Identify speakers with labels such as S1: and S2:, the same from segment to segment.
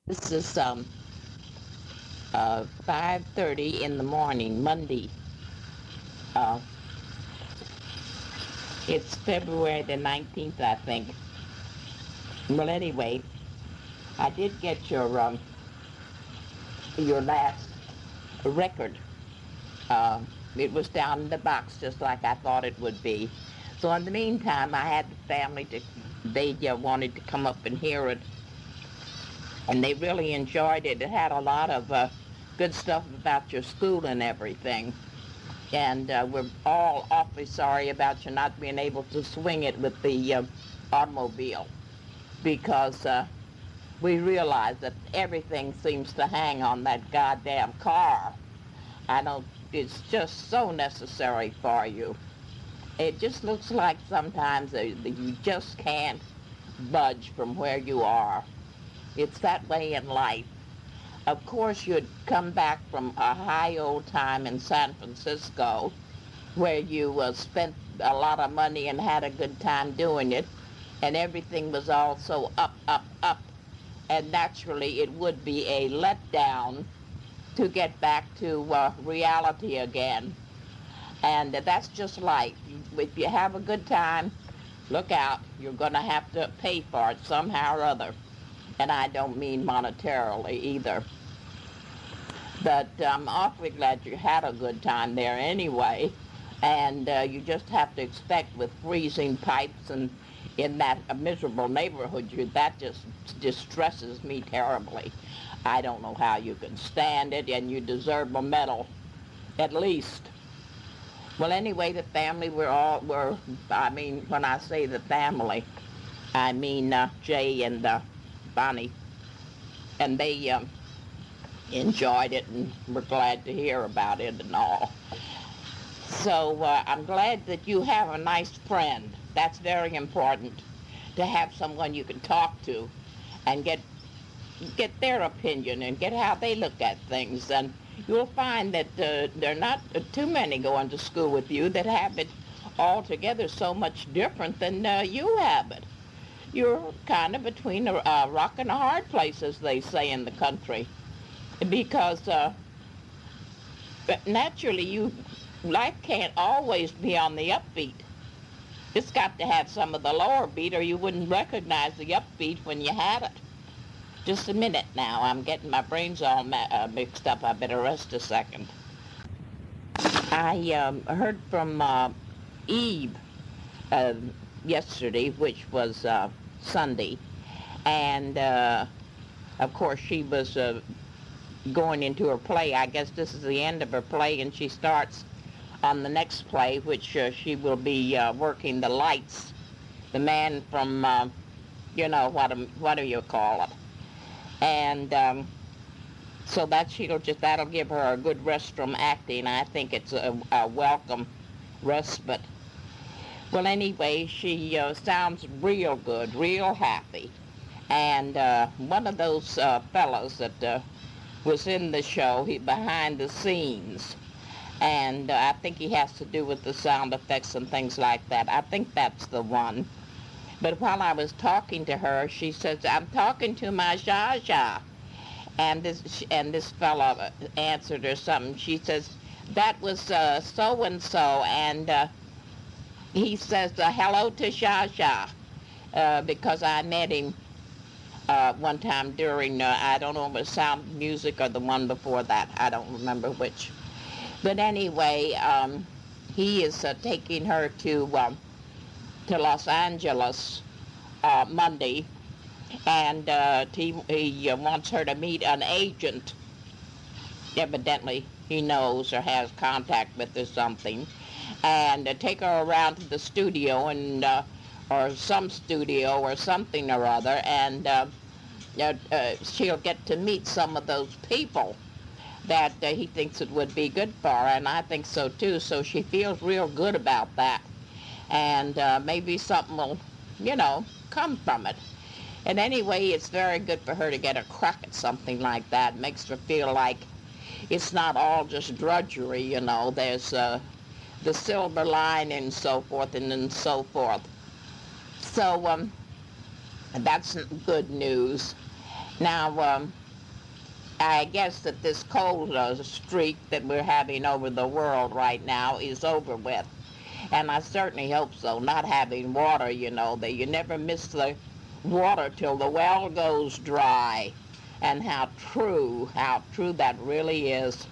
S1: This is 5:30 in the morning, Monday. Uh, it's February the 19th, I think. Well, anyway, I did get your last record. Uh, it was down in the box just like I thought it would be. So in the meantime, I had the family they wanted to come up and hear it, and they really enjoyed it. It had a lot of good stuff about your school and everything. And we're all awfully sorry about you not being able to swing it with the automobile, because we realize that everything seems to hang on that goddamn car. I don't, it's just so necessary for you. It just looks like sometimes that you just can't budge from where you are. It's that way in life. Of course, you'd come back from a high old time in San Francisco where you spent a lot of money and had a good time doing it, and everything was all so up, up, up. And naturally, it would be a letdown to get back to reality again. And that's just life. If you have a good time, look out. You're going to have to pay for it somehow or other. And I don't mean monetarily either. But I'm awfully glad you had a good time there anyway. And you just have to expect with freezing pipes and in that miserable neighborhood, that just distresses me terribly. I don't know how you can stand it, and you deserve a medal, at least. Well, anyway, the family when I say the family, I mean Jay and Bonnie, and they enjoyed it and were glad to hear about it and all. So I'm glad that you have a nice friend. That's very important, to have someone you can talk to and get their opinion and get how they look at things. And you'll find that there are not too many going to school with you that have it altogether so much different than you have it. You're kind of between a rock and a hard place, as they say in the country, because naturally life can't always be on the upbeat. It's got to have some of the lower beat, or you wouldn't recognize the upbeat when you had it. Just a minute now. I'm getting my brains all mixed up. I better rest a second. I heard from Eve uh, yesterday, which was Sunday, and of course she was going into her play. I guess this is the end of her play, and she starts on the next play, which she will be working the lights. The man from, what do you call it? And so that'll give her a good rest from acting. I think it's a welcome respite. Well, anyway, she sounds real good, real happy. And one of those fellows that was in the show, behind the scenes, and I think he has to do with the sound effects and things like that. I think that's the one. But while I was talking to her, she says, "I'm talking to my Zsa Zsa." And this fellow answered her something. She says, "That was so-and-so." And he says, "Hello to Zsa Zsa," because I met him one time during, I don't know if it was Sound Music or the one before that. I don't remember which. But anyway, he is taking her to Los Angeles Monday, and he wants her to meet an agent. Evidently, he knows or has contact with or something, and take her around to the studio and or some studio or something or other, and she'll get to meet some of those people that he thinks it would be good for her, and I think so too. So she feels real good about that, and maybe something will, come from it. And anyway, it's very good for her to get a crack at something like that. It makes her feel like it's not all just drudgery, There's the silver line and so forth and so forth. So that's good news. Now, I guess that this cold streak that we're having over the world right now is over with. And I certainly hope so. Not having water, that you never miss the water till the well goes dry. And how true that really is.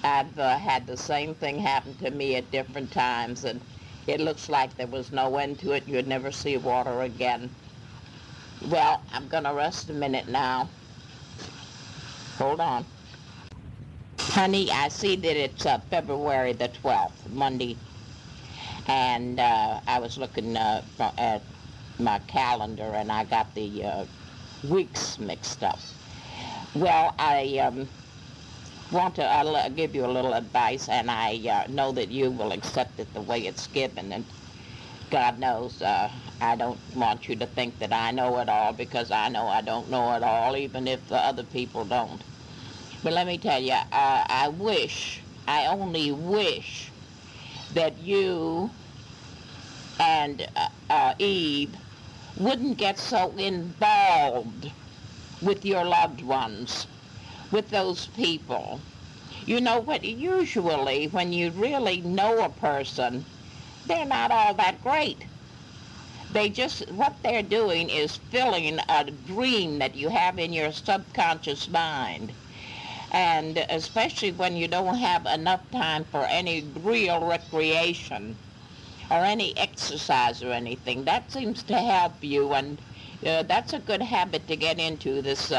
S1: I've had the same thing happen to me at different times, and it looks like there was no end to it. You'd never see water again. Well, I'm going to rest a minute now. Hold on. Honey, I see that it's February the 12th, Monday, and I was looking at my calendar, and I got the weeks mixed up. Well, I want to I'll give you a little advice, and I know that you will accept it the way it's given, and God knows I don't want you to think that I know it all, because I know I don't know it all, even if the other people don't. But let me tell you, I only wish that you and Eve wouldn't get so involved with your loved ones, with those people. You know what, usually when you really know a person, they're not all that great. What they're doing is filling a dream that you have in your subconscious mind. And especially when you don't have enough time for any real recreation or any exercise or anything, that seems to help you, and that's a good habit to get into, this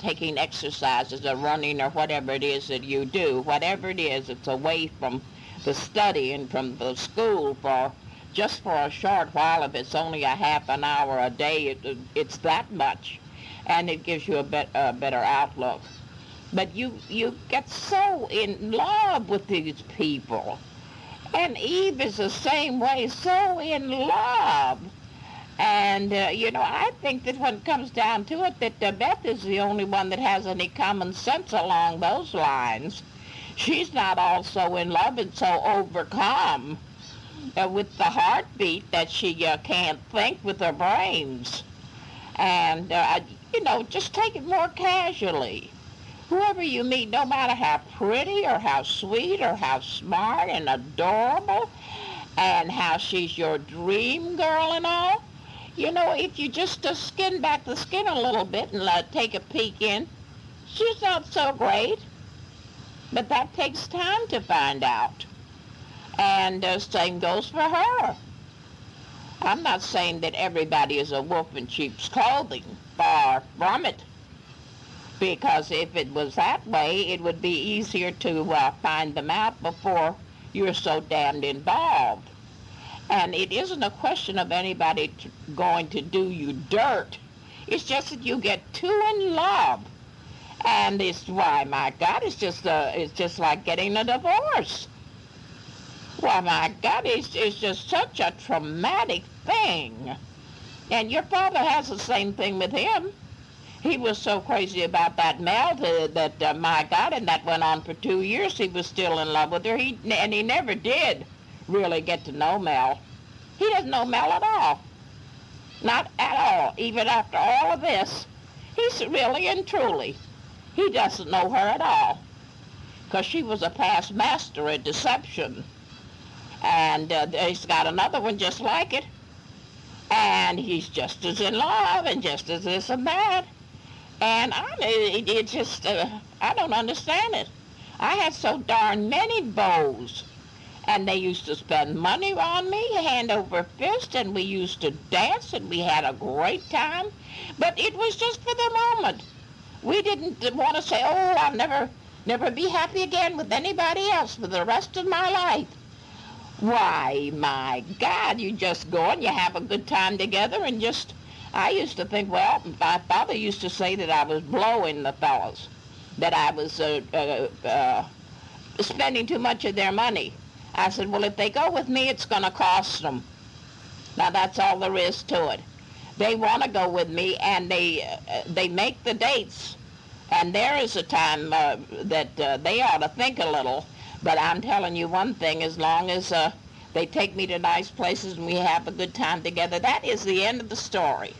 S1: taking exercises or running or whatever it is that you do. Whatever it is, it's away from the study and from the school just for a short while. If it's only a half an hour a day, it's that much, and it gives you a better outlook. But you get so in love with these people. And Eve is the same way, so in love. And, I think that when it comes down to it, that Beth is the only one that has any common sense along those lines. She's not also in love and so overcome with the heartbeat that she can't think with her brains. And, just take it more casually. Whoever you meet, no matter how pretty or how sweet or how smart and adorable and how she's your dream girl and all, if you just skin back the skin a little bit and take a peek in, she's not so great. But that takes time to find out. And same goes for her. I'm not saying that everybody is a wolf in sheep's clothing. Far from it. Because if it was that way, it would be easier to find them out before you're so damned involved. And it isn't a question of anybody going to do you dirt. It's just that you get too in love. And my God, it's just like getting a divorce. Why, my God, it's just such a traumatic thing. And your father has the same thing with him. He was so crazy about that Mel that my God, and that went on for 2 years. He was still in love with her. And he never did really get to know Mel. He doesn't know Mel at all. Not at all. Even after all of this, he's really and truly, he doesn't know her at all. Because she was a past master at deception. And he's got another one just like it. And he's just as in love and just as this and that. And I don't understand it. I had so darn many beaux, and they used to spend money on me, hand over fist, and we used to dance, and we had a great time. But it was just for the moment. We didn't want to say, oh, I'll never be happy again with anybody else for the rest of my life. Why, my God, you just go and you have a good time together and just... I used to think, well, my father used to say that I was blowing the fellows, that I was spending too much of their money. I said, well, if they go with me, it's going to cost them. Now, that's all there is to it. They want to go with me, and they make the dates. And there is a time that they ought to think a little. But I'm telling you one thing, as long as they take me to nice places and we have a good time together, that is the end of the story.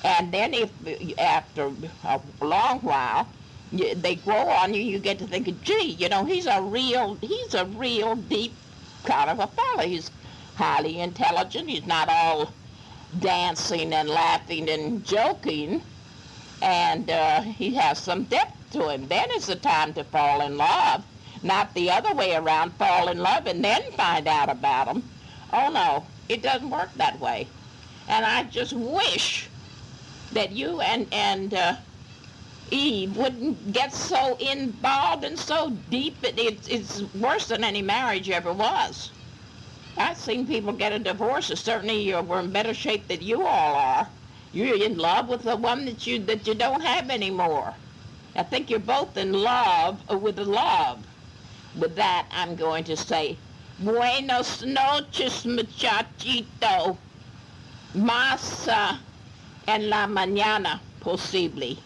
S1: And then if after a long while they grow on you, you get to thinking, gee, he's a real deep kind of a fella. He's highly intelligent. He's not all dancing and laughing and joking, and he has some depth to him. Then it's the time to fall in love, not the other way around, fall in love and then find out about him. Oh no, it doesn't work that way. And I just wish that you and Eve wouldn't get so involved and so deep. It's worse than any marriage ever was. I've seen people get a divorce, and certainly we're in better shape than you all are. You're in love with the one that you don't have anymore. I think you're both in love with the love. With that, I'm going to say, Buenos noches, muchachito. Más en la mañana, posible.